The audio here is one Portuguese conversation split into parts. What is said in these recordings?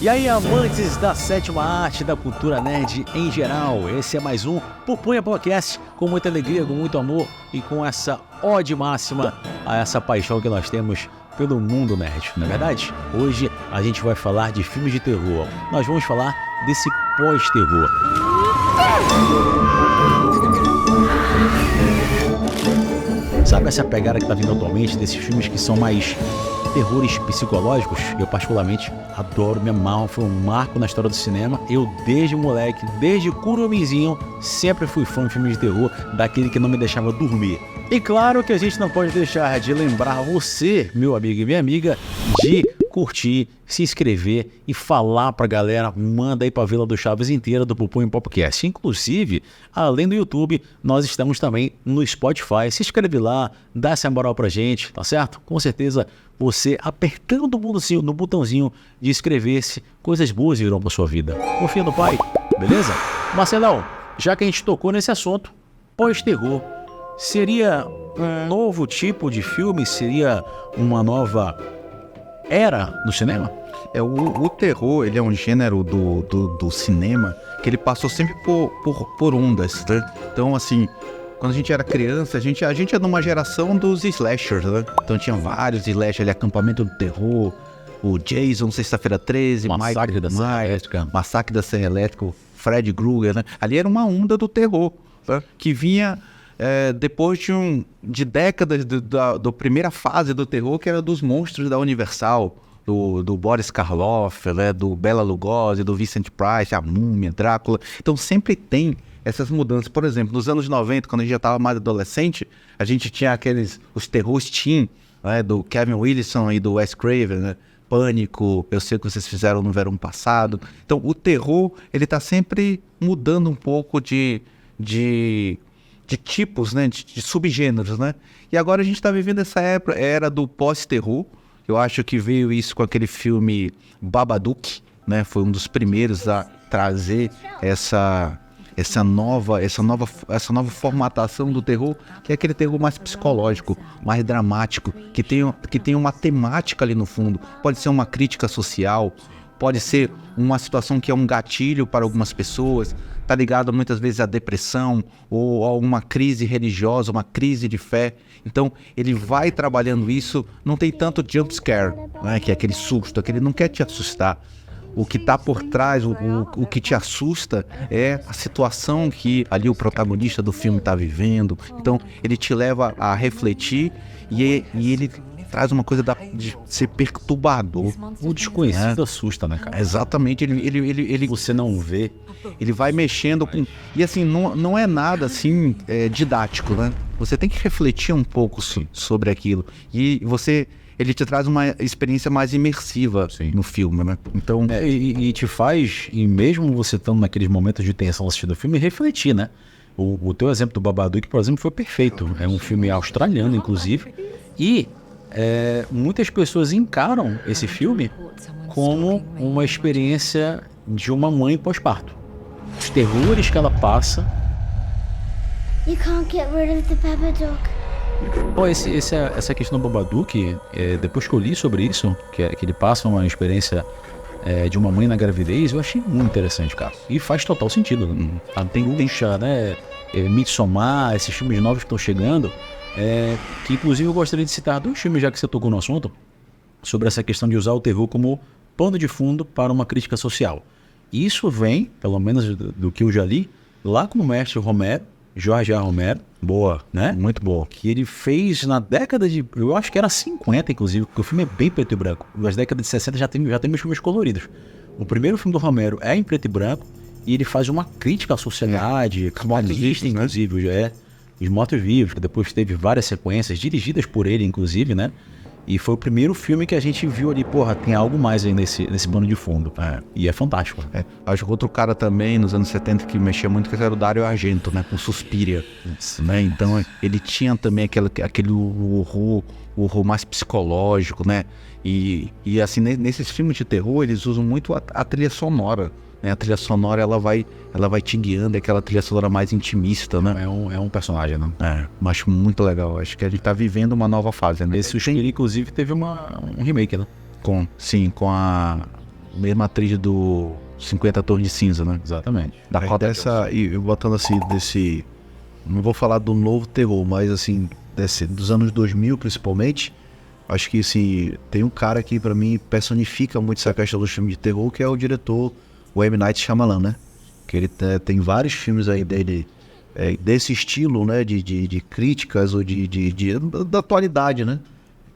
E aí, amantes da sétima arte, da cultura nerd em geral, esse é mais um Pupunha Podcast, com muita alegria, com muito amor e com essa ode máxima a essa paixão que nós temos pelo mundo nerd, não é verdade? Hoje a gente vai falar de filmes de terror, nós vamos falar desse pós-terror. Sabe essa pegada que tá vindo atualmente desses filmes que são mais terrores psicológicos? Eu particularmente adoro, me amarro, foi um marco na história do cinema. Eu desde moleque, desde curumizinho, sempre fui fã de filmes de terror, daquele que não me deixava dormir. E claro que a gente não pode deixar de lembrar você, meu amigo e minha amiga, de curtir, se inscrever e falar pra galera, manda aí pra Vila do Chaves inteira do Pupunha Podcast. Inclusive, além do YouTube, nós estamos também no Spotify. Se inscreve lá, dá essa moral pra gente, tá certo? Com certeza, você apertando no botãozinho de inscrever-se, coisas boas virão pra sua vida. Confia no pai, beleza? Marcelão, já que a gente tocou nesse assunto, pós-terror, seria um novo tipo de filme? Seria uma nova era no cinema? O terror, ele é um gênero do cinema que ele passou sempre por ondas, né? Então, assim, quando a gente era criança, a gente é de uma geração dos slashers, né? Então tinha vários slashers ali, Acampamento do Terror, o Jason, Sexta-feira 13, Massacre da Serra Elétrica. Massacre da Serra Elétrica, o Fred Krueger, né? Ali era uma onda do terror, né? Que vinha depois de décadas da primeira fase do terror, que era dos monstros da Universal, do Boris Karloff, né, do Bela Lugosi, do Vincent Price, a Múmia, Drácula. Então sempre tem essas mudanças. Por exemplo, nos anos 90, quando a gente já estava mais adolescente, a gente tinha os terrores teen, né, do Kevin Wilson e do Wes Craven, né? Pânico, eu sei que vocês fizeram no verão passado. Então o terror, ele está sempre mudando um pouco de tipos, né, de subgêneros, né? E agora a gente está vivendo essa era do pós-terror. Eu acho que veio isso com aquele filme Babadook, né? Foi um dos primeiros a trazer essa nova formatação do terror, que é aquele terror mais psicológico, mais dramático, que tem uma temática ali no fundo. Pode ser uma crítica social, pode ser uma situação que é um gatilho para algumas pessoas, está ligado muitas vezes à depressão ou a uma crise religiosa, uma crise de fé. Então ele vai trabalhando isso, não tem tanto jump scare, né, que é aquele susto, aquele não quer te assustar. O que está por trás, o que te assusta é a situação que ali o protagonista do filme está vivendo. Então ele te leva a refletir e ele traz uma coisa de ser perturbador. O desconhecido assusta, né, cara? Exatamente, ele Você não vê. ele vai mexendo com... E assim, não é nada assim didático, né? Você tem que refletir um pouco sobre aquilo. E ele te traz uma experiência mais imersiva no filme, né? Então... E te faz, e mesmo você estando naqueles momentos de tensão assistindo o filme, refletir, né? O teu exemplo do Babadook, por exemplo, foi perfeito. É um filme australiano, inclusive. E muitas pessoas encaram esse filme como uma experiência de uma mãe pós-parto. Os terrores que ela passa. You can't get rid of the Babadook. Pô, essa questão do Babadook, depois que eu li sobre isso, que ele passa uma experiência de uma mãe na gravidez, eu achei muito interessante, cara. E faz total sentido. Tem né? Midsommar, esses filmes novos que estão chegando, que inclusive eu gostaria de citar 2 filmes, já que você tocou no assunto, sobre essa questão de usar o terror como pano de fundo para uma crítica social. Isso vem, pelo menos do que eu já li, lá com o mestre Romero, Jorge A. Romero, boa, né? Muito boa. Que ele fez na década de... Eu acho que era 50, inclusive, porque o filme é bem preto e branco. Nas décadas de 60 já tem filmes coloridos. O primeiro filme do Romero é em preto e branco e ele faz uma crítica à sociedade, capitalista, inclusive, Os Mortos-Vivos, que depois teve várias sequências, dirigidas por ele, inclusive, né? E foi o primeiro filme que a gente viu ali, porra, tem algo mais aí nesse pano de fundo. E é fantástico. Acho que outro cara também, nos anos 70, que mexia muito, que era o Dario Argento, né? Com Suspiria. Né? Então, ele tinha também aquele horror mais psicológico, né? E assim, nesses filmes de terror, eles usam muito a trilha sonora. Né? A trilha sonora, ela vai te guiando, é aquela trilha sonora mais intimista, né? É um personagem, né? Acho muito legal. Acho que a gente tá vivendo uma nova fase, né? Esse Suspiria, inclusive, teve um remake, né? Com mesma atriz do 50 Tons de Cinza, né? Exatamente. E botando assim, não vou falar do novo terror, mas assim, dos anos 2000 principalmente, acho que assim, tem um cara que pra mim personifica muito essa questão dos filmes de terror, que é o diretor, o M. Night Shyamalan, né? Que ele tem vários filmes aí dele, desse estilo, né? De críticas ou da atualidade, né?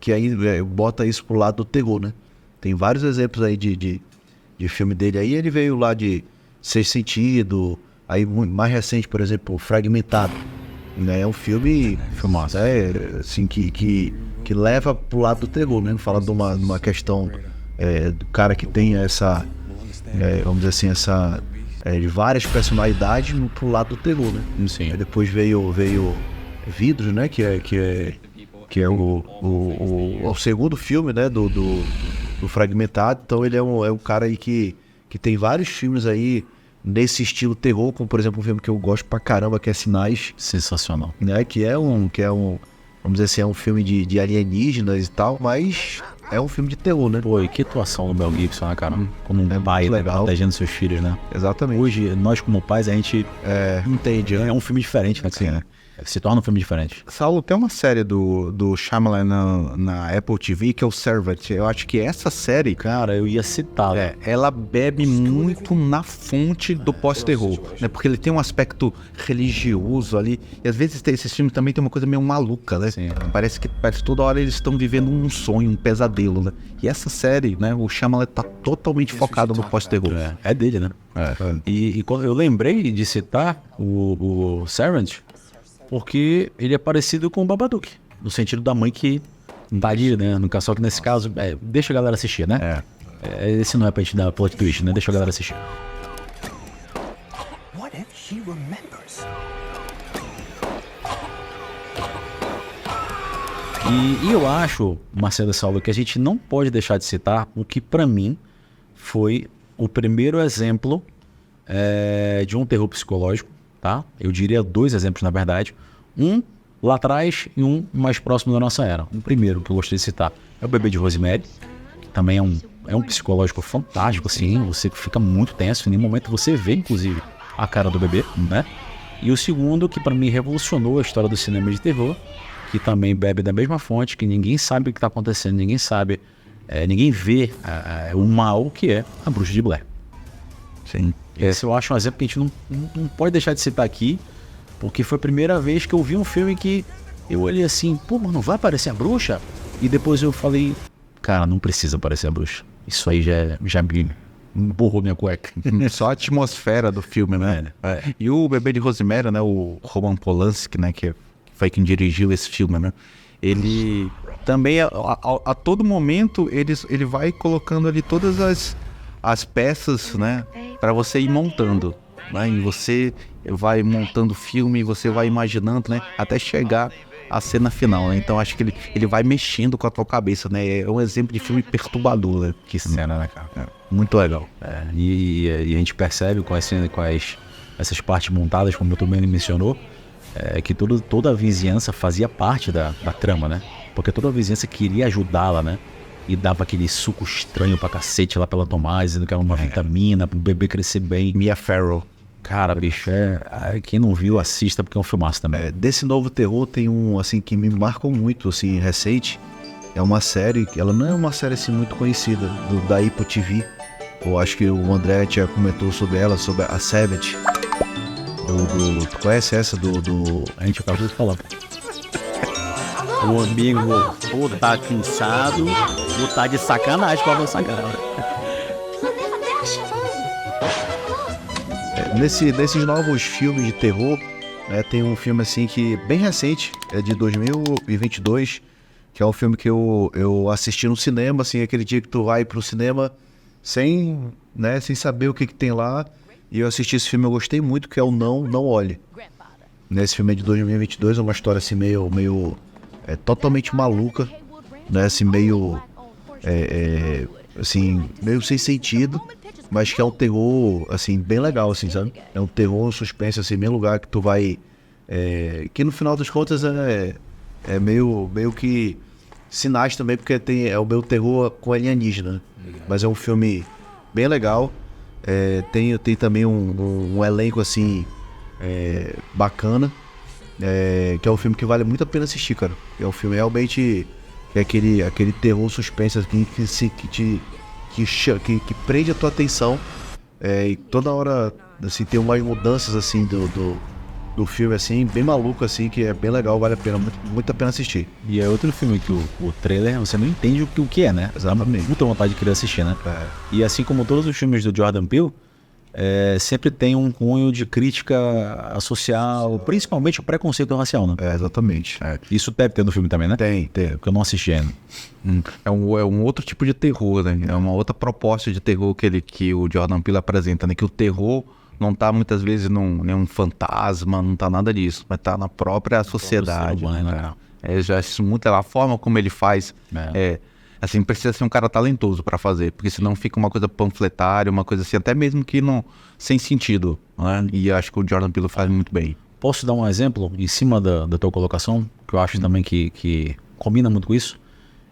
Que aí bota isso pro lado do terror, né? Tem vários exemplos aí de filme dele aí. Ele veio lá de Sexto Sentido, aí mais recente, por exemplo, Fragmentado. Né? É um filme Filmaço. Assim, que leva pro lado do terror, né? Fala de uma questão do cara que tem essa, vamos dizer assim, de várias personalidades pro lado do terror, né? Sim. Aí depois veio Vidros, né? Que é o segundo filme, né? Do Fragmentado. Então ele é um cara aí que tem vários filmes aí nesse estilo terror, como por exemplo um filme que eu gosto pra caramba, que é Sinais. Sensacional. Né? Que é um, vamos dizer assim, é um filme de alienígenas e tal, mas é um filme de terror, né? Pô, e que atuação do Mel Gibson, né, cara? Como um É pai, muito né, legal. protegendo seus filhos, né? Exatamente. Hoje, nós como pais, a gente Entende, né? é um filme diferente, né? Sim. Se torna um filme diferente. Saulo, tem uma série do Shyamalan na Apple TV, que é o Servant. Eu acho que essa série, Cara, eu ia citar. ela bebe muito na fonte do pós-terror, né? Porque ele tem um aspecto religioso ali, e às vezes esses filmes também tem uma coisa meio maluca, né? Sim. Parece que toda hora eles estão vivendo um sonho, um pesadelo, né? E essa série, né? O Shyamalan tá totalmente focado no pós-terror. É dele, né? E quando eu lembrei de citar o Servant, porque ele é parecido com o Babadook, no sentido da mãe que invade, né? No caso, só que nesse caso, deixa a galera assistir, né? Esse não é pra gente dar plot twist, né? Deixa a galera assistir. What if she remembers? E eu acho, Marcelo e Saulo, que a gente não pode deixar de citar o que pra mim foi o primeiro exemplo de um terror psicológico, tá? Eu diria 2 exemplos, na verdade. Um lá atrás e um mais próximo da nossa era. O primeiro que eu gostaria de citar é o Bebê de Rosemary, que também é um psicológico fantástico, assim. Você fica muito tenso, em nenhum momento você vê, inclusive, a cara do bebê, né? E o segundo, que pra mim revolucionou a história do cinema de terror, que também bebe da mesma fonte, que ninguém sabe o que está acontecendo, ninguém sabe, ninguém vê o mal, que é A Bruxa de Blair. Sim. Esse eu acho um exemplo que a gente não pode deixar de citar aqui, porque foi a primeira vez que eu vi um filme que eu olhei assim, pô, mas não vai aparecer a bruxa? E depois eu falei, cara, não precisa aparecer a bruxa. Isso aí já me borrou minha cueca. Só a atmosfera do filme, né? E o Bebê de Rosemary, né? O Roman Polanski, né? Que foi quem dirigiu esse filme, né? Ele também, a todo momento, ele vai colocando ali todas as peças, né? Para você ir montando, né? E você vai montando o filme, você vai imaginando, né? Até chegar a cena final, né? Então acho que ele vai mexendo com a tua cabeça, né? É um exemplo de filme perturbador, né? Que cena, né, cara? Muito legal. E a gente percebe com essas partes montadas, como o também mencionou, que toda a vizinhança fazia parte da trama, né? Porque toda a vizinhança queria ajudá-la, né? E dava aquele suco estranho pra cacete lá pra ela tomar, dizendo que era uma vitamina pro bebê crescer bem. Mia Farrow. Cara, bicho, quem não viu, assista, porque é um filmaço também. Desse novo terror tem um, assim, que me marcou muito, assim, recente. É uma série, ela não é uma série, assim, muito conhecida, da Apple TV. Eu acho que o André já comentou sobre ela, sobre a Savage. Tu conhece essa A gente acabou de falar. O amigo ou tá cansado, ou tá de sacanagem com a nossa cara. Nesses novos filmes de terror, né, tem um filme assim que bem recente, é de 2022, que é um filme que eu assisti no cinema, assim, aquele dia que tu vai pro cinema sem saber o que tem lá, e eu assisti esse filme, eu gostei muito, que é o Não Olhe. Esse filme é de 2022, é uma história assim meio totalmente maluca, né, assim meio assim, meio sem sentido, mas que é um terror, assim, bem legal, assim, sabe? É um terror, um suspense, assim, meio lugar que tu vai... que no final das contas é meio que sinais também, porque é o meu terror com alienígena, né? Mas é um filme bem legal. Tem também um elenco assim bacana, que é um filme que vale muito a pena assistir, cara. É um filme realmente que é aquele terror suspense assim, que prende a tua atenção, e toda hora assim, tem umas mudanças assim do filme assim, bem maluco assim, que é bem legal, vale a pena, muito a pena assistir. E é outro filme que o trailer, você não entende o que é, né? Exatamente. Muita vontade de querer assistir, né? E assim como todos os filmes do Jordan Peele, sempre tem um cunho de crítica social, principalmente o preconceito racial, né? Exatamente. Isso deve ter no filme também, né? Tem. Porque eu não assisti ainda. É um outro tipo de terror, né? É uma outra proposta de terror que o Jordan Peele apresenta, né? Que o terror não tá muitas vezes nenhum fantasma, não tá nada disso, mas tá na própria sociedade. ser humano, né? Já acho muito a forma como ele faz. Assim, precisa ser um cara talentoso para fazer, porque senão fica uma coisa panfletária, uma coisa assim, até mesmo que não sem sentido, né? E acho que o Jordan Peele faz muito bem. Posso dar um exemplo em cima da tua colocação, que eu acho também que combina muito com isso?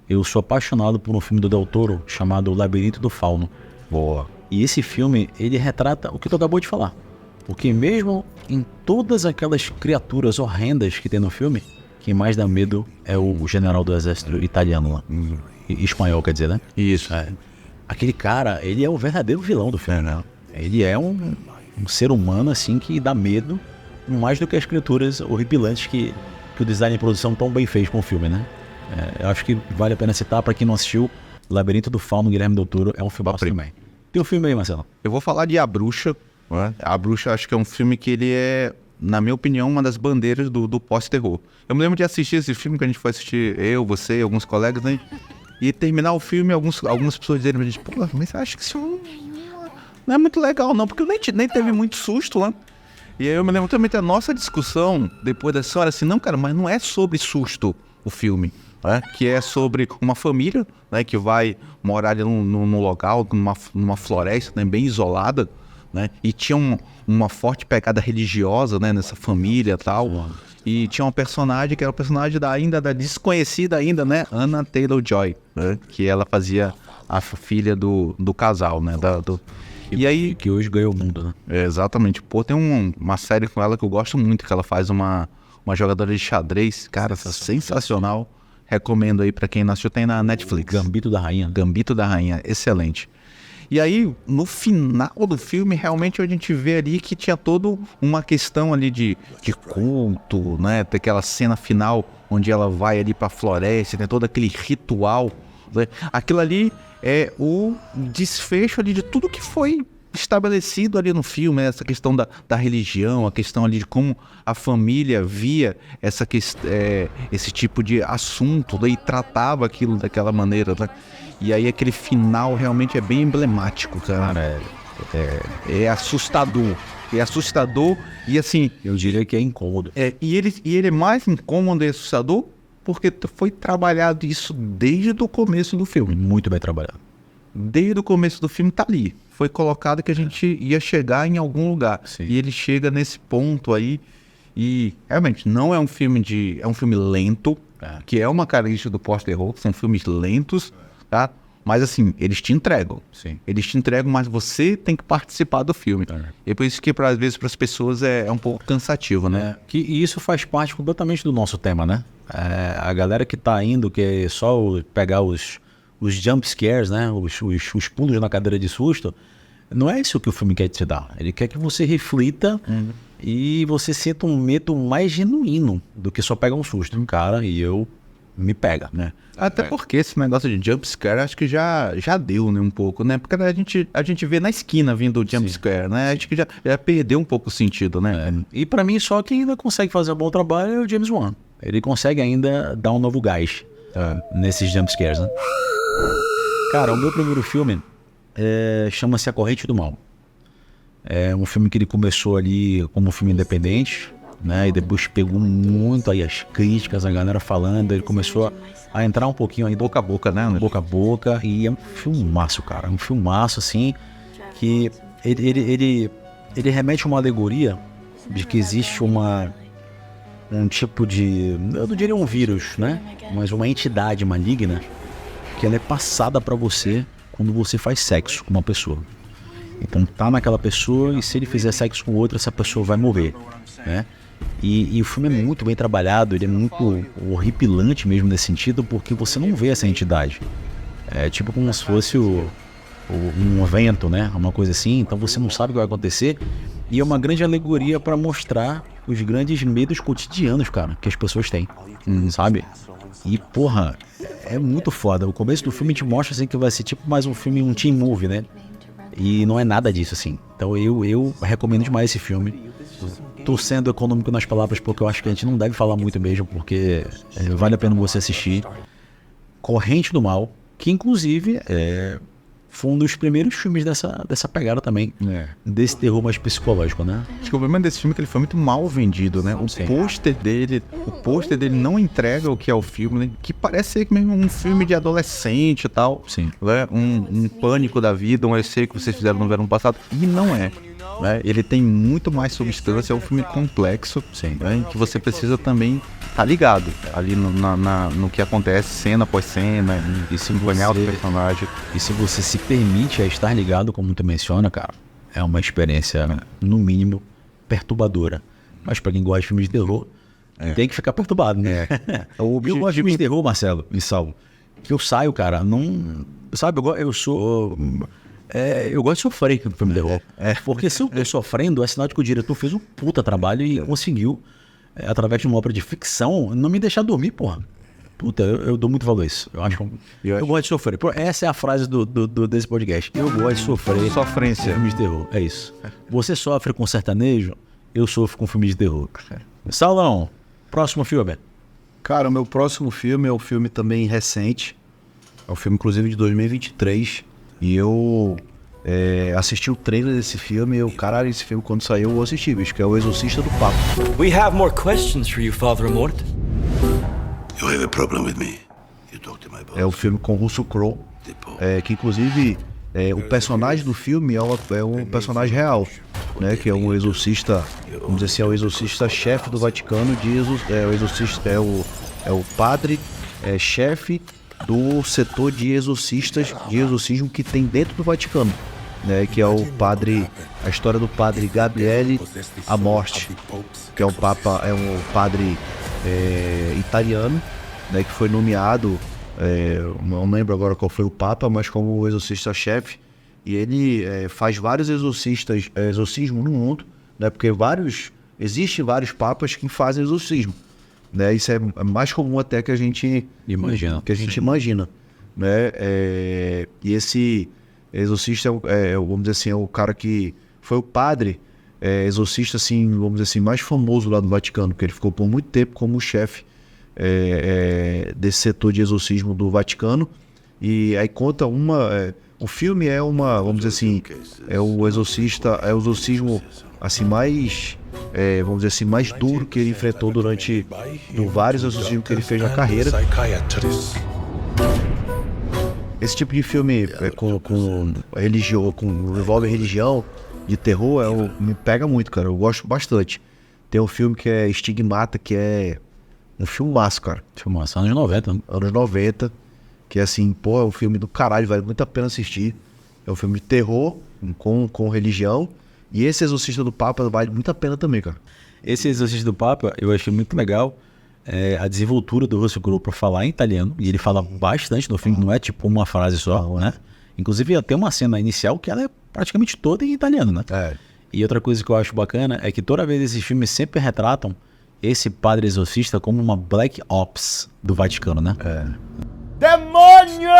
Eu sou apaixonado por um filme do Del Toro chamado O Labirinto do Fauno. Boa. E esse filme, ele retrata o que tu acabou de falar. Porque mesmo em todas aquelas criaturas horrendas que tem no filme, quem mais dá medo é o general do exército italiano lá. Espanhol, quer dizer, né? Isso. Aquele cara, ele é o verdadeiro vilão do filme, né? Ele é um ser humano, assim, que dá medo mais do que as criaturas horripilantes que o design e produção tão bem fez com o filme, né? Eu acho que vale a pena citar, pra quem não assistiu, Labirinto do Fauno, Guilherme Del Toro, é um filme também. Tem um filme aí, Marcelo? Eu vou falar de A Bruxa. Né? A Bruxa, acho que é um filme que ele é, na minha opinião, uma das bandeiras do pós-terror. Eu me lembro de assistir esse filme, que a gente foi assistir, eu, você e alguns colegas, né? E terminar o filme, algumas pessoas dizendo pra gente, pô, mas acho que isso não é muito legal não, porque nem teve muito susto lá. E aí eu me lembro também da nossa discussão, depois dessa hora, assim, não, cara, mas não é sobre susto o filme. Né? Que é sobre uma família, né, que vai morar ali num local, numa floresta, né, bem isolada, né, e tinha uma forte pegada religiosa, né, nessa família e tal. E tinha uma personagem que era o personagem da desconhecida ainda, né, Anya Taylor-Joy, né, que ela fazia a filha do casal, né, e aí que hoje ganhou o mundo, né? Exatamente. Pô, tem uma série com ela que eu gosto muito, que ela faz uma jogadora de xadrez, cara, sensacional. Recomendo aí pra quem não assistiu, tem na Netflix. Gambito da Rainha. Gambito da Rainha, excelente. E aí, no final do filme, realmente a gente vê ali que tinha toda uma questão ali de culto, né? Tem aquela cena final onde ela vai ali pra floresta, tem todo aquele ritual. Né? Aquilo ali é o desfecho ali de tudo que foi estabelecido ali no filme, né? Essa questão da religião, a questão ali de como a família via esse tipo de assunto, né? E tratava aquilo daquela maneira, né? E aí aquele final realmente é bem emblemático, cara. É assustador. É assustador e assim... Eu diria que é incômodo. E ele é mais incômodo e assustador porque foi trabalhado isso desde o começo do filme. Muito bem trabalhado. Desde o começo do filme tá ali. Foi colocado que a gente ia chegar em algum lugar. Sim. E ele chega nesse ponto aí. E realmente não é um filme é um filme lento, que é uma característica do pós-terror, que são filmes lentos, tá? Mas assim, eles te entregam. Sim. Eles te entregam, mas você tem que participar do filme. E por isso que às vezes para as pessoas é um pouco cansativo, né? E isso faz parte completamente do nosso tema, né? A galera que tá indo, que é só pegar os jump scares, né? Os pulos na cadeira de susto. Não é isso que o filme quer te dar. Ele quer que você reflita e você sinta um medo mais genuíno do que só pegar um susto. Cara, e eu me pega, né? Até porque esse negócio de jump scare acho que já deu, né, um pouco, né? Porque a gente vê na esquina vindo o jump scare, né? Acho que já perdeu um pouco o sentido, né? E pra mim, só quem ainda consegue fazer um bom trabalho é o James Wan. Ele consegue ainda dar um novo gás nesses jump scares, né? Cara, o meu primeiro filme chama-se A Corrente do Mal. É um filme que ele começou ali como um filme independente, né? E depois pegou muito aí as críticas, a galera falando, ele começou a entrar um pouquinho aí boca a boca, né? Boca a boca, e é um filmaço, cara. É um filmaço, assim, que ele remete a uma alegoria de que existe um tipo de, eu não diria um vírus, né? Mas uma entidade maligna que ela é passada pra você quando você faz sexo com uma pessoa. Então tá naquela pessoa e se ele fizer sexo com outra, essa pessoa vai morrer, né? E o filme é muito bem trabalhado, ele é muito horripilante mesmo nesse sentido, porque você não vê essa entidade. É tipo como se fosse um vento, né? Uma coisa assim, então você não sabe o que vai acontecer. E é uma grande alegoria para mostrar os grandes medos cotidianos, cara, que as pessoas têm, sabe? E, porra, é muito foda. O começo do filme te mostra assim que vai ser tipo mais um filme, um teen movie, né? E não é nada disso, assim. Então eu recomendo demais esse filme. Tô sendo econômico nas palavras porque eu acho que a gente não deve falar muito mesmo, porque vale a pena você assistir. Corrente do Mal, que inclusive foi um dos primeiros filmes dessa pegada também, desse terror mais psicológico, né? Acho que o problema desse filme é que ele foi muito mal vendido, né? O pôster dele não entrega o que é o filme, né? Que parece ser mesmo um filme de adolescente e tal. Sim. Né? Um pânico da vida, um EC que vocês fizeram no verão passado. E não é. Né? Ele tem muito mais substância, é um filme complexo, né? Em que você precisa também estar ligado ali no que acontece, cena após cena, e se acompanhar o personagem. E se você se permite a estar ligado, como tu menciona, cara, é uma experiência, no mínimo, perturbadora. Mas pra quem gosta de filmes de terror, tem que ficar perturbado, né? Eu gosto de filmes de terror, Marcelo e Saulo, que eu saio, cara, não... Sabe, eu sou... eu gosto de sofrer com filme de terror. Porque se eu tô sofrendo, é sinal de que o diretor fez um puta trabalho e conseguiu, através de uma obra de ficção, não me deixar dormir, porra. Puta, eu dou muito valor a isso. Eu gosto de sofrer. Essa é a frase desse podcast. Eu gosto de sofrer. Sofrência. Filmes de terror, é isso. Você sofre com sertanejo, eu sofro com filmes de terror. Saulão, próximo filme. Cara, o meu próximo filme é um filme também recente. É um filme, inclusive, de 2023. E eu assisti o trailer desse filme e caralho, esse filme quando saiu eu assisti, bicho, que é O Exorcista do Papa. We have more questions for you, Father Amort. You have a problem with me? You talk to my boss. É um filme com Russell Crowe, que inclusive o personagem do filme é um personagem real, né? Que é um exorcista, vamos dizer assim, é o exorcista-chefe do Vaticano o exorcista, é o padre chefe do setor de exorcismo que tem dentro do Vaticano, né, que é o padre, a história do padre Gabriele Amorti, que é um padre italiano, né, que foi nomeado, não lembro agora qual foi o papa, mas como o exorcista-chefe, e ele faz vários exorcismos no mundo, né, porque existem vários papas que fazem exorcismo. Né, isso é mais comum até que a gente imagina, né? E esse exorcista vamos dizer assim, é o cara que foi o padre exorcista, assim, vamos dizer assim, mais famoso lá do Vaticano, porque ele ficou por muito tempo como chefe desse setor de exorcismo do Vaticano. E aí conta o filme vamos dizer assim, o exorcismo assim mais vamos dizer assim, mais duro que ele enfrentou durante vários exorcismos que ele fez na carreira. Esse tipo de filme com religião, envolve religião, de terror, me pega muito, cara. Eu gosto bastante. Tem um filme que é Estigmata, que é um filmaço, cara. Filmaço, anos 90, né? Anos 90, que é assim, é um filme do caralho, vale muito a pena assistir. É um filme de terror com religião. E esse Exorcista do Papa vale muito a pena também, cara. Esse Exorcista do Papa eu achei muito legal. A desenvoltura do Russell Crowe para falar em italiano. E ele fala bastante no filme, não é tipo uma frase só, né? Inclusive tem uma cena inicial que ela é praticamente toda em italiano, né? E outra coisa que eu acho bacana é que toda vez esses filmes sempre retratam esse padre exorcista como uma Black Ops do Vaticano, né? Demônio!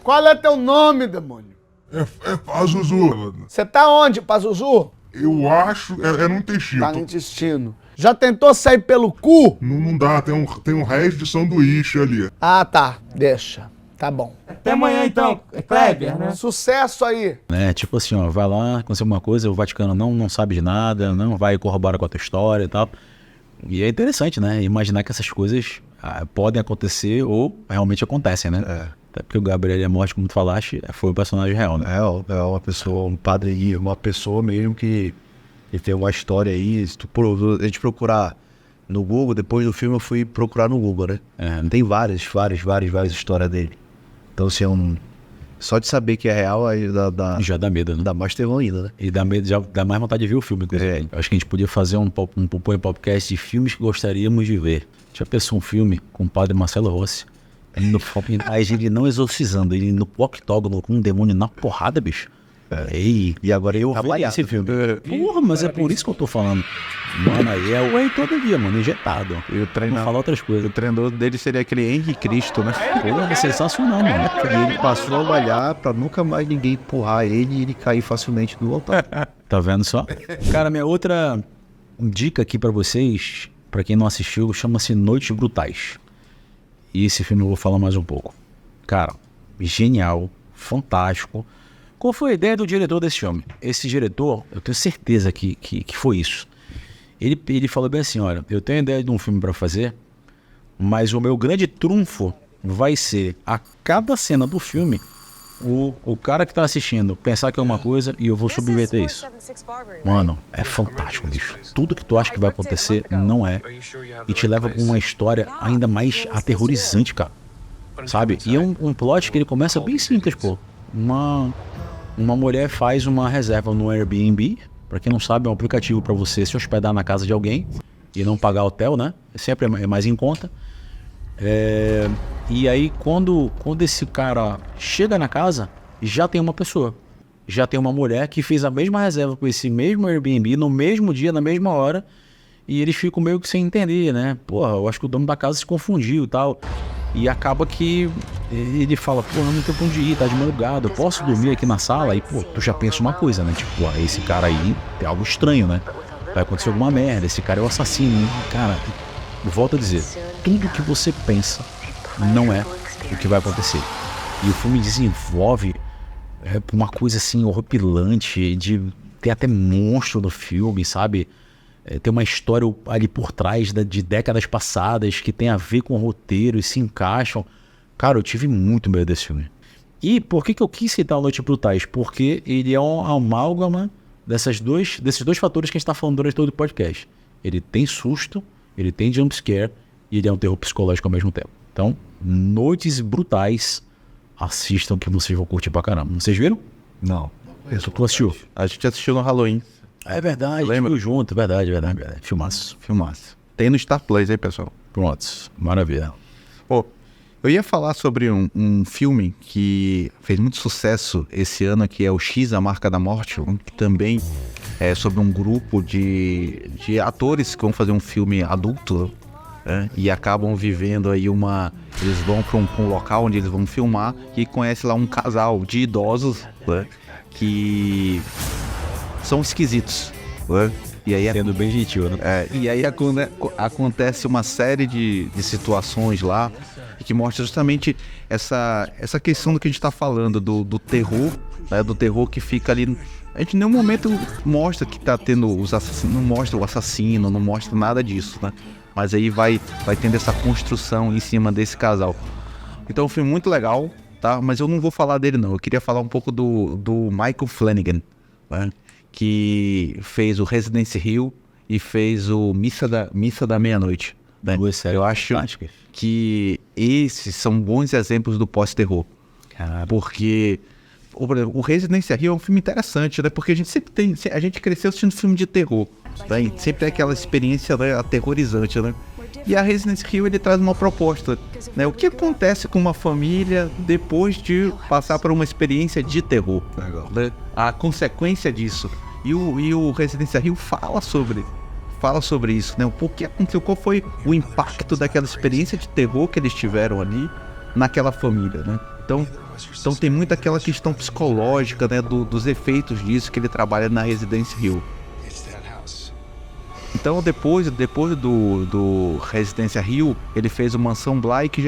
Qual é teu nome, demônio? É Pazuzu. Você tá onde, Pazuzu? Eu acho... É no intestino. Tá no intestino. Já tentou sair pelo cu? Não dá, tem um resto de sanduíche ali. Ah, tá. Deixa. Tá bom. Até amanhã então, Kleber, né? Sucesso aí. Tipo assim, ó, vai lá, aconteceu alguma coisa, o Vaticano não sabe de nada, não vai corroborar com a tua história e tal. E é interessante, né? Imaginar que essas coisas podem acontecer ou realmente acontecem, né? Até porque o Gabriele Amorti, como tu falaste, foi um personagem real, né? É uma pessoa, um padre, uma pessoa mesmo que tem uma história aí. Se a gente procurar no Google, depois do filme eu fui procurar no Google, né? Tem várias histórias dele. Então, assim, Só de saber que é real, aí Já dá medo, né? dá mais terror ainda, né? E dá medo, já dá mais vontade de ver o filme, inclusive. Acho que a gente podia fazer um podcast de filmes que gostaríamos de ver. Já pensou um filme com o padre Marcelo Rossi? Aí ele não exorcizando, ele no octógono com um demônio na porrada, bicho. Ei, E agora eu trabalhar esse filme. Porra, mas é por isso que eu tô falando. Mano, aí é o Whey todo dia, mano, injetado. E o Não treinador, falar outras o coisas. treinador dele seria aquele Henrique Cristo, né? Porra, é sensacional, mano. E ele passou a malhar pra nunca mais ninguém empurrar ele e ele cair facilmente do altar. Tá vendo só? Cara, minha outra dica aqui pra vocês, pra quem não assistiu, chama-se Noites Brutais. E esse filme eu vou falar mais um pouco. Cara, genial, fantástico. Qual foi a ideia do diretor desse filme? Esse diretor, eu tenho certeza que foi isso. Ele falou bem assim, olha, eu tenho a ideia de um filme pra fazer, mas o meu grande trunfo vai ser, a cada cena do filme, o cara que tá assistindo pensar que é uma coisa e eu vou subverter isso. Mano, é fantástico, bicho. Tudo que tu acha que vai acontecer, não é. E te leva pra uma história ainda mais aterrorizante, cara. Sabe? E é um plot que ele começa bem simples, pô. Uma mulher faz uma reserva no Airbnb. Pra quem não sabe, é um aplicativo pra você se hospedar na casa de alguém e não pagar hotel, né? Sempre é mais em conta. E aí, quando esse cara chega na casa, já tem uma pessoa. Já tem uma mulher que fez a mesma reserva com esse mesmo Airbnb, no mesmo dia, na mesma hora. E eles ficam meio que sem entender, né? Porra, eu acho que o dono da casa se confundiu e tal. E acaba que ele fala, pô, não tem pra onde ir, tá de madrugada, eu posso dormir aqui na sala? E, pô, tu já pensa uma coisa, né? Tipo, esse cara aí tem algo estranho, né? Vai acontecer alguma merda, esse cara é o assassino, né? Cara, eu volto a dizer, tudo que você pensa não é o que vai acontecer. E o filme desenvolve uma coisa assim horripilante, de ter até monstro no filme, sabe? Tem uma história ali por trás de décadas passadas que tem a ver com o roteiro e se encaixam. Cara, eu tive muito medo desse filme. E por que eu quis citar Noites Brutais? Porque ele é um amálgama desses dois fatores que a gente tá falando durante todo o podcast. Ele tem susto, ele tem jumpscare e ele é um terror psicológico ao mesmo tempo. Então, Noites Brutais, assistam que vocês vão curtir pra caramba. Vocês viram? Não. Tu assistiu? A gente assistiu no Halloween. É verdade, Lembra? viu junto, verdade. Filmaço. Filmaço. Tem no Star Plus aí, pessoal. Pronto, maravilha. Pô, eu ia falar sobre um filme que fez muito sucesso esse ano, que é o X, A Marca da Morte, que também é sobre um grupo de atores que vão fazer um filme adulto, né? E acabam vivendo aí eles vão para um local onde eles vão filmar e conhecem lá um casal de idosos, né? Que são esquisitos, né? E aí Sendo bem gentil, né? e aí acontece uma série de situações lá que mostra justamente essa questão do que a gente está falando, do terror, né? Do terror que fica ali. A gente em nenhum momento mostra que tá tendo os assassinos, não mostra o assassino, não mostra nada disso, né? Mas aí vai tendo essa construção em cima desse casal. Então é um filme muito legal, tá? Mas eu não vou falar dele não, eu queria falar um pouco do Michael Flanagan, né? Que fez o Residence Hill e fez o Missa da Meia-Noite, né? Eu acho que esses são bons exemplos do pós-terror. Porque o Residence Hill é um filme interessante, né? Porque a gente sempre a gente cresceu assistindo filme de terror, né? Sempre tem aquela experiência, né, aterrorizante, né? E a Residence Hill, ele traz uma proposta, né? O que acontece com uma família depois de passar por uma experiência de terror, né? A consequência disso. E o Residence Hill fala sobre isso, né? O que aconteceu, qual foi o impacto daquela experiência de terror que eles tiveram ali naquela família, né? Então tem muito aquela questão psicológica, né? Dos efeitos disso que ele trabalha na Residence Hill. Então depois do Residence Hill, ele fez o Mansão Bly, que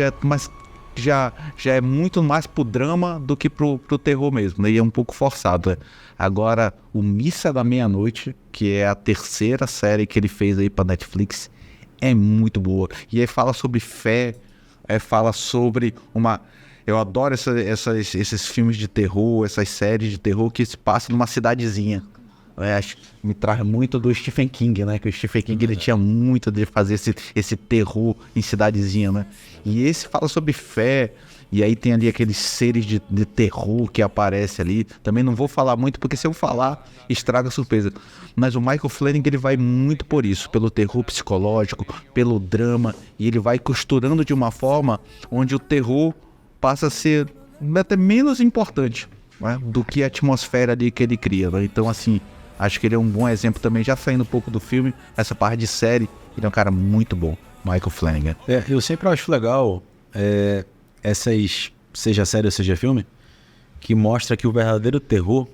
já é muito mais pro drama do que pro terror mesmo, né? E é um pouco forçado, né? Agora, o Missa da Meia-Noite, que é a terceira série que ele fez aí pra Netflix, é muito boa. E aí fala sobre fé, fala sobre uma... Eu adoro esses filmes de terror, essas séries de terror que se passam numa cidadezinha. Acho que me traz muito do Stephen King, né? Que o Stephen King ele tinha muito de fazer esse terror em cidadezinha, né? E esse fala sobre fé E aí tem ali aqueles seres de terror que aparecem ali. Também não vou falar muito, porque se eu falar, estraga a surpresa. Mas o Michael Flanagan, ele vai muito por isso, pelo terror psicológico, pelo drama. E ele vai costurando de uma forma onde o terror passa a ser até menos importante, né, do que a atmosfera ali que ele cria, né? Então, assim, acho que ele é um bom exemplo também, já saindo um pouco do filme, essa parte de série, ele é um cara muito bom, Michael Flanagan. Eu sempre acho legal essas, seja série ou seja filme, que mostra que o verdadeiro terror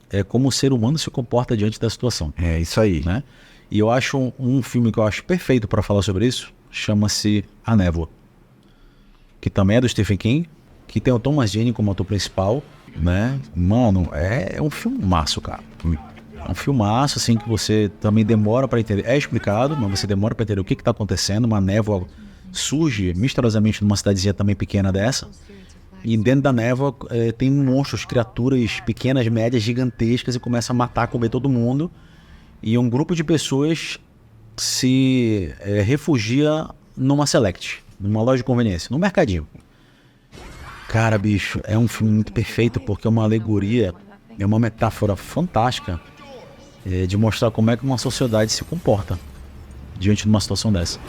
é como o ser humano se comporta diante da situação. É isso aí. Né? E eu acho um filme que eu acho perfeito para falar sobre isso, chama-se A Névoa, que também é do Stephen King, que tem o Thomas Jane como ator principal, né? Mano, é um filmaço, cara. É um filmaço, assim, que você também demora para entender. É explicado, mas você demora para entender o que tá acontecendo. Uma névoa surge misteriosamente numa cidadezinha também pequena dessa. E dentro da névoa tem monstros, criaturas pequenas, médias, gigantescas, e começa a matar, comer todo mundo. E um grupo de pessoas se refugia numa Select, numa loja de conveniência, num mercadinho. Cara, bicho, é um filme muito perfeito, porque é uma alegoria, é uma metáfora fantástica de mostrar como é que uma sociedade se comporta diante de uma situação dessa.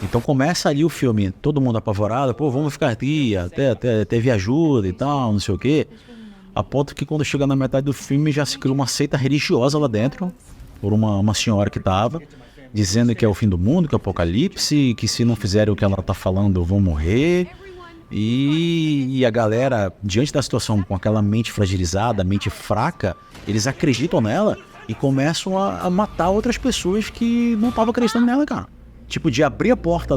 Então começa ali o filme, todo mundo apavorado, pô, vamos ficar aqui, até teve ajuda e tal, não sei o quê. A ponto que quando chega na metade do filme já se cria uma seita religiosa lá dentro, por uma senhora que tava, dizendo que é o fim do mundo, que é o apocalipse, que se não fizerem o que ela tá falando vão morrer. E a galera, diante da situação, com aquela mente fragilizada, mente fraca, eles acreditam nela e começam a matar outras pessoas que não estavam acreditando nela, cara. Tipo, de abrir a porta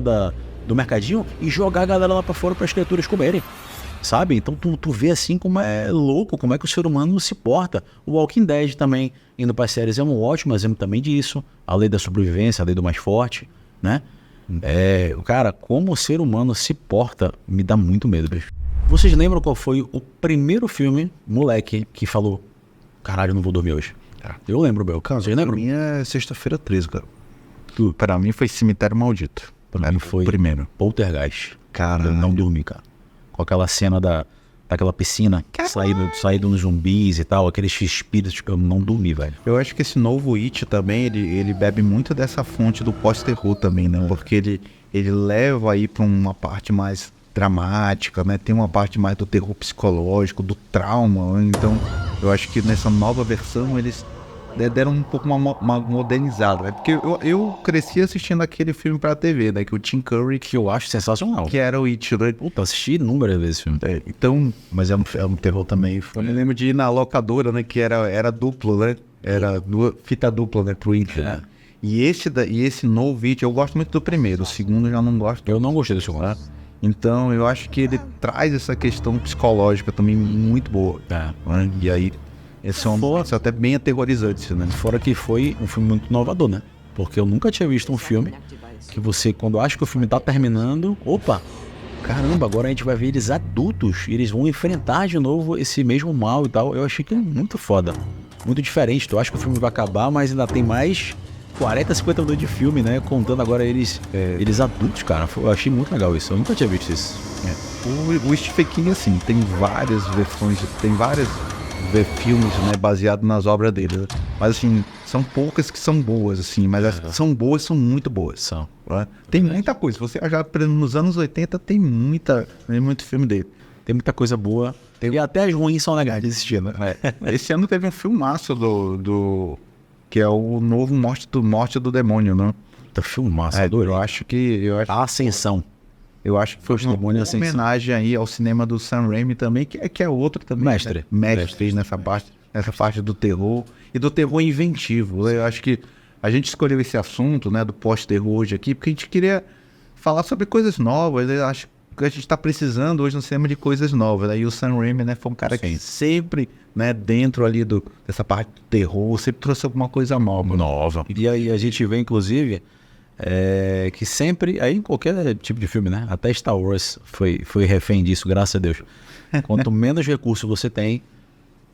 do mercadinho e jogar a galera lá pra fora para as criaturas comerem, sabe? Então tu vê assim como é louco, como é que o ser humano se porta. O Walking Dead também, indo para as séries, é um ótimo exemplo também disso. A lei da sobrevivência, a lei do mais forte, né? Cara, como o ser humano se porta me dá muito medo, bicho. Vocês lembram qual foi o primeiro filme, moleque, que falou: caralho, eu não vou dormir hoje? Eu lembro, meu. Vocês lembram? Pra mim é Sexta-feira 13, cara. Pra mim foi Cemitério Maldito. Pra mim foi o primeiro. Poltergeist. Caralho. Eu não dormi, cara. Com aquela cena daquela piscina, saído nos zumbis e tal, aqueles espíritos que eu não dormi, velho. Eu acho que esse novo It também, ele bebe muito dessa fonte do pós-terror também, né? Porque ele leva aí pra uma parte mais dramática, né? Tem uma parte mais do terror psicológico, do trauma. Então, eu acho que nessa nova versão eles deram um pouco uma modernizada, né? Porque eu cresci assistindo aquele filme pra TV, né? Que o Tim Curry, Que eu acho sensacional. que era o It, né? Puta, assisti inúmeras vezes esse filme. Então, Mas é um terror também. eu me lembro de ir na locadora, né? Que era duplo, né? Era fita dupla, né? Pro It, né? E esse novo It, eu gosto muito do primeiro. O segundo eu já não gosto. Eu não gostei do segundo. Então, eu acho que ele traz essa questão psicológica também muito boa. Né? E aí, esse é até bem aterrorizante, né? Fora que foi um filme muito inovador, né? Porque eu nunca tinha visto um filme que você, quando acha que o filme tá terminando, opa, caramba, agora a gente vai ver eles adultos, e eles vão enfrentar de novo esse mesmo mal e tal. Eu achei que é muito foda, muito diferente. Tu acha que o filme vai acabar, mas ainda tem mais 40, 50 minutos de filme, né? Contando agora eles adultos, cara. Eu achei muito legal isso, eu nunca tinha visto isso. O Stephen King, assim, tem várias versões, tem vários filmes, né, baseados nas obras dele, né? Mas, assim, são poucas que são boas, assim, mas as que são boas, são muito boas. São. Né? Tem muita coisa, se você já nos anos 80, tem muito filme dele. Tem muita coisa boa, e até as ruins são legais de assistir, né? Esse ano teve um filmaço que é o novo Morte do Demônio, né? Tá filmaço, Eu acho que... A Ascensão. Eu acho que foi uma homenagem aí ao cinema do Sam Raimi também, que é outro também. Mestre. Né? Mestre nessa parte do terror e do terror inventivo. Eu acho que a gente escolheu esse assunto, né, do pós-terror hoje aqui, porque a gente queria falar sobre coisas novas. Eu acho que a gente está precisando hoje no cinema de coisas novas. Né? E o Sam Raimi, né, foi um cara que sempre, né, dentro ali dessa parte do terror, sempre trouxe alguma coisa nova. E aí a gente vê, inclusive... que sempre, aí em qualquer tipo de filme, né? Até Star Wars foi refém disso, graças a Deus. Quanto menos recurso você tem,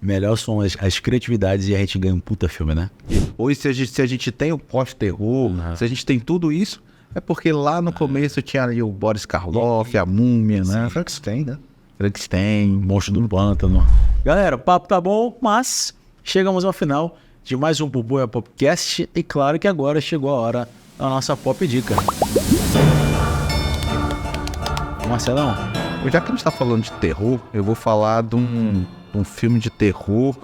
melhor são as criatividades e a gente ganha um puta filme, né? Hoje, se a gente tem o pós-terror, se a gente tem tudo isso, é porque lá no começo tinha ali o Boris Karloff, a Múmia, né? Frankenstein, né? Frankenstein. Monstro do Pântano. Galera, o papo tá bom, mas chegamos ao final de mais um Bubuia Popcast. E claro que agora chegou a hora da nossa Pop Dica. Marcelão, Já que a gente tá falando de terror, eu vou falar de um filme de terror.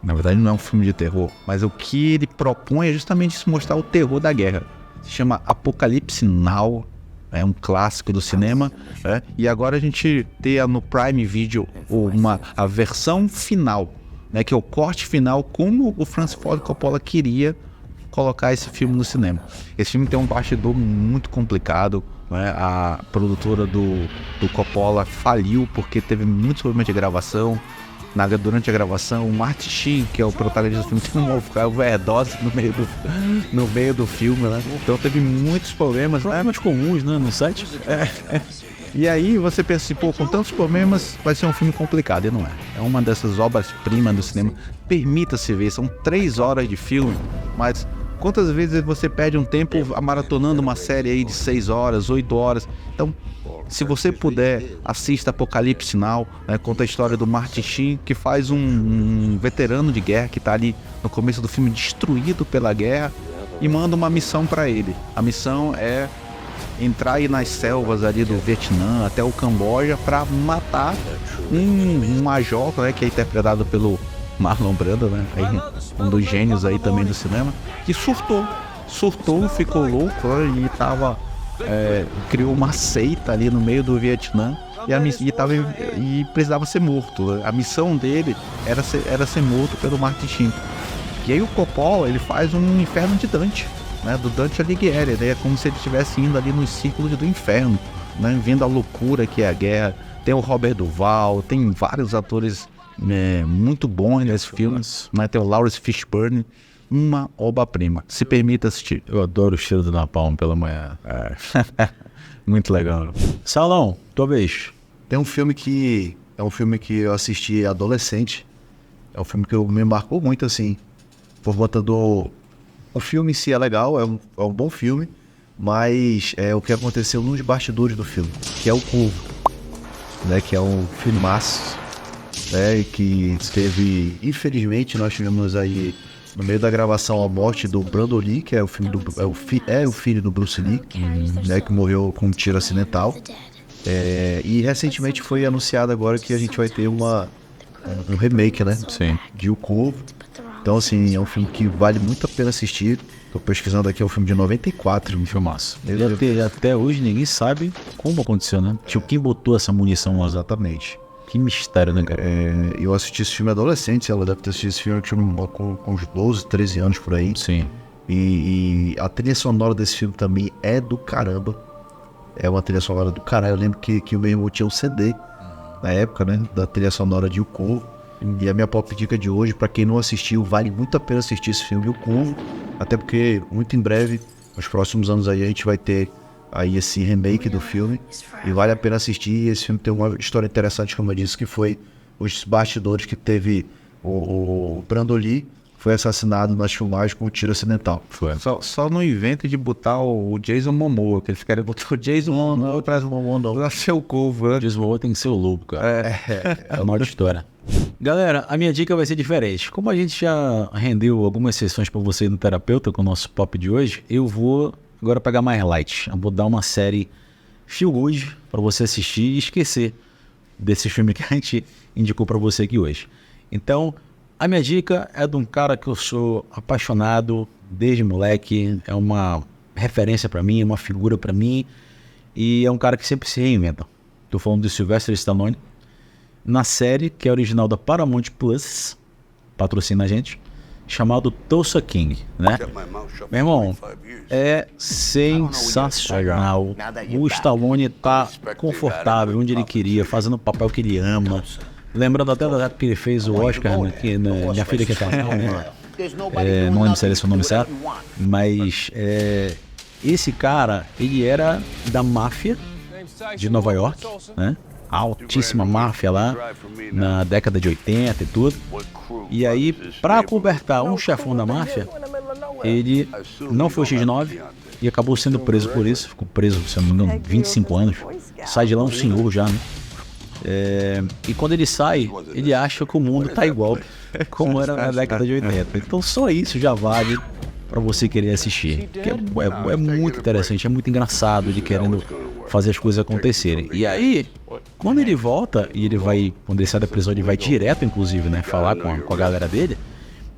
Na verdade não é um filme de terror, mas o que ele propõe é justamente isso, mostrar o terror da guerra. Se chama Apocalipse Now, é um clássico do cinema, e agora a gente tem no Prime Video a versão final, né, que é o corte final, como o Francis Ford Coppola queria colocar esse filme no cinema. Esse filme tem um bastidor muito complicado, né? A produtora do Coppola faliu porque teve muitos problemas de gravação. Durante a gravação, o Martin Sheen, que é o protagonista do filme, tem uma overdose no meio do filme, né? Então teve muitos problemas, problemas comuns, né, no set. E aí você pensa assim, pô, com tantos problemas vai ser um filme complicado, e não é. É uma dessas obras-primas do cinema. Permita-se ver, são 3 horas de filme, mas quantas vezes você perde um tempo maratonando uma série aí de 6 horas, 8 horas? Então, se você puder, assista Apocalipse Now, né? Conta a história do Martin Sheen, que faz um veterano de guerra que está ali no começo do filme destruído pela guerra, e manda uma missão para ele. A missão é entrar aí nas selvas ali do Vietnã até o Camboja para matar um major, né, que é interpretado pelo Marlon Brando, né? Aí, um dos gênios aí também do cinema, que surtou, ficou louco, né? E criou uma seita ali no meio do Vietnã e precisava ser morto. A missão dele era ser morto pelo Martin Sheen. E aí o Coppola, ele faz um Inferno de Dante, né? Do Dante Alighieri, né? É como se ele estivesse indo ali nos círculos do inferno, né? Vendo a loucura que é a guerra. Tem o Robert Duvall, tem vários atores muito bons nesse filme, né? Tem o Lawrence Fishburne. Uma obra-prima. Se permita assistir. Eu adoro o cheiro do napalm pela manhã. Muito legal. Salão, tua vez. Tem um filme que eu assisti adolescente. É um filme que me marcou muito, assim, por conta do... O filme em si é legal, é um bom filme, mas é o que aconteceu nos bastidores do filme, que é o Corvo, né? Que é um filmaço, né? Que teve, infelizmente, nós tivemos aí no meio da gravação a morte do Brandon Lee, que é o filho do Bruce Lee, né? Que morreu com um tiro acidental. E recentemente foi anunciado agora que a gente vai ter um remake, né? Sim. De O Corvo. Então, assim, é um filme que vale muito a pena assistir. Tô pesquisando aqui, é um filme de 94. Um filmaço. Até hoje ninguém sabe como aconteceu, né? Tipo, quem botou essa munição lá? Exatamente. Que mistério, né, cara? Eu assisti esse filme adolescente, ela deve ter assistido esse filme com uns 12, 13 anos por aí. Sim. E a trilha sonora desse filme também é do caramba. É uma trilha sonora do caralho. Eu lembro que o meu irmão tinha um CD na época, né? Da trilha sonora de O Corvo. E a minha pop dica de hoje, pra quem não assistiu, vale muito a pena assistir esse filme, O Corvo. Até porque muito em breve, nos próximos anos aí, a gente vai ter aí esse remake do filme. E vale a pena assistir. Esse filme tem uma história interessante, como eu disse, que foi os bastidores que teve o Brandon Lee. Foi assassinado nas filmagens com um tiro acidental. Foi. Só no invento de botar o Jason Momoa, que eles querem botar o Jason Momoa pra ser o Corvo, né? Jason Momoa tem que ser o lobo, cara. É uma outra história. Galera, a minha dica vai ser diferente. Como a gente já rendeu algumas sessões pra você no terapeuta com o nosso pop de hoje, eu vou agora pegar mais light. Eu vou dar uma série feel good pra você assistir e esquecer desse filme que a gente indicou pra você aqui hoje. Então, a minha dica é de um cara que eu sou apaixonado desde moleque, é uma referência pra mim, é uma figura pra mim, e é um cara que sempre se reinventa. Tô falando de Sylvester Stallone, na série que é original da Paramount Plus, patrocina a gente, chamado Tulsa King, né? Meu irmão, é sensacional. O Stallone tá confortável onde ele queria, fazendo o papel que ele ama. Lembrando até da época que ele fez o Oscar, né, que, minha filha que é casal, né? Não lembro se era esse o nome certo, mas esse cara, ele era da máfia de Nova York, né? A altíssima máfia lá, na década de 80 e tudo. E aí, pra cobertar um chefão da máfia, ele não foi o X9 e acabou sendo preso por isso. Ficou preso, se não me engano, 25 anos. Sai de lá um senhor já, né? E quando ele sai, ele acha que o mundo tá igual como era na década de 80. Então só isso já vale pra você querer assistir. Que é muito interessante, é muito engraçado ele querendo fazer as coisas acontecerem. E aí, quando ele volta, e ele vai, quando ele sai da prisão, ele vai direto, inclusive, né, falar com a galera dele,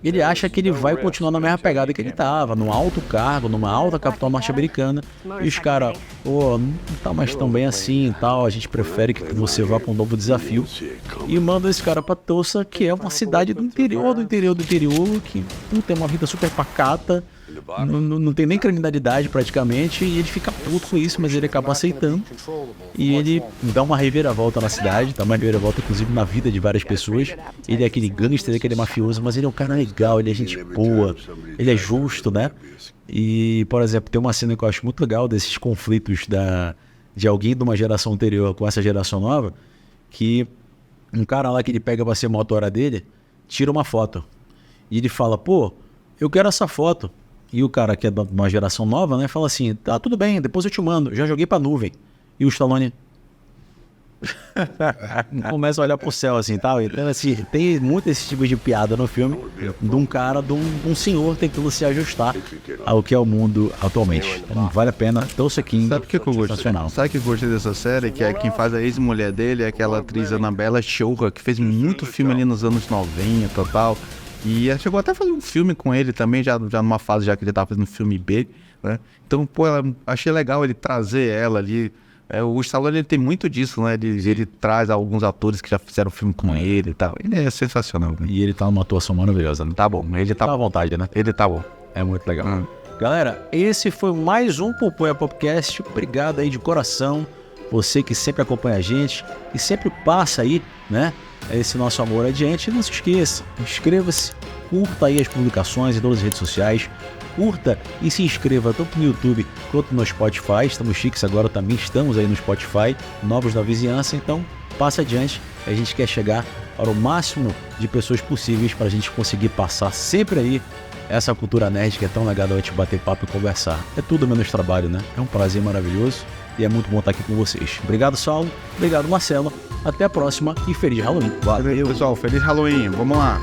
ele acha que ele vai continuar na mesma pegada que ele tava, num alto cargo, numa alta capital norte-americana, e os caras, não tá mais tão bem assim e tal, a gente prefere que você vá pra um novo desafio, e manda esse cara pra Tulsa, que é uma cidade do interior, que não tem uma vida super pacata, não tem nem criminalidade praticamente, e ele fica puto com isso, mas ele acaba aceitando, e ele dá uma reviravolta na cidade, dá uma reviravolta inclusive na vida de várias pessoas. Ele é aquele gangster, aquele mafioso, mas ele é um cara legal, ele é gente boa, ele é justo, né? E, por exemplo, tem uma cena que eu acho muito legal desses conflitos de alguém de uma geração anterior com essa geração nova, que um cara lá que ele pega pra ser motora dele, tira uma foto, e ele fala, pô, eu quero essa foto. E o cara que é de uma geração nova, né, fala assim, tá, tudo bem, depois eu te mando, já joguei pra nuvem. E o Stallone começa a olhar pro céu assim, tal. Então, assim, tem muito esse tipo de piada no filme, de um cara, de um senhor tentando se ajustar ao que é o mundo atualmente. Então, vale a pena, Tulsa King. Sabe o que eu gostei? Sabe o que eu gostei dessa série? Que é quem faz a ex-mulher dele, é aquela atriz Annabella Sciorra, que fez muito filme ali nos anos 90 e tal. E ela chegou até a fazer um filme com ele também, já numa fase já que ele tava fazendo filme B, né? Então, pô, achei legal ele trazer ela ali. O Stallone, ele tem muito disso, né? Ele traz alguns atores que já fizeram filme com ele e tal. Ele é sensacional, né? E ele tá numa atuação maravilhosa, né? Tá bom, ele tá à vontade, né? Ele tá bom. É muito legal. Galera, esse foi mais um Popoia Podcast. Obrigado aí de coração. Você que sempre acompanha a gente e sempre passa aí, né, esse nosso amor adiante. E não se esqueça, inscreva-se, curta aí as publicações em todas as redes sociais, curta e se inscreva tanto no YouTube quanto no Spotify. Estamos chiques agora, também estamos aí no Spotify, novos da vizinhança, então passa adiante. A gente quer chegar para o máximo de pessoas possíveis para a gente conseguir passar sempre aí essa cultura nerd que é tão legal a gente bater papo e conversar. É tudo menos trabalho, né? É um prazer maravilhoso. E é muito bom estar aqui com vocês. Obrigado, Saulo. Obrigado, Marcelo. Até a próxima e feliz Halloween. Valeu, pessoal. Feliz Halloween. Vamos lá.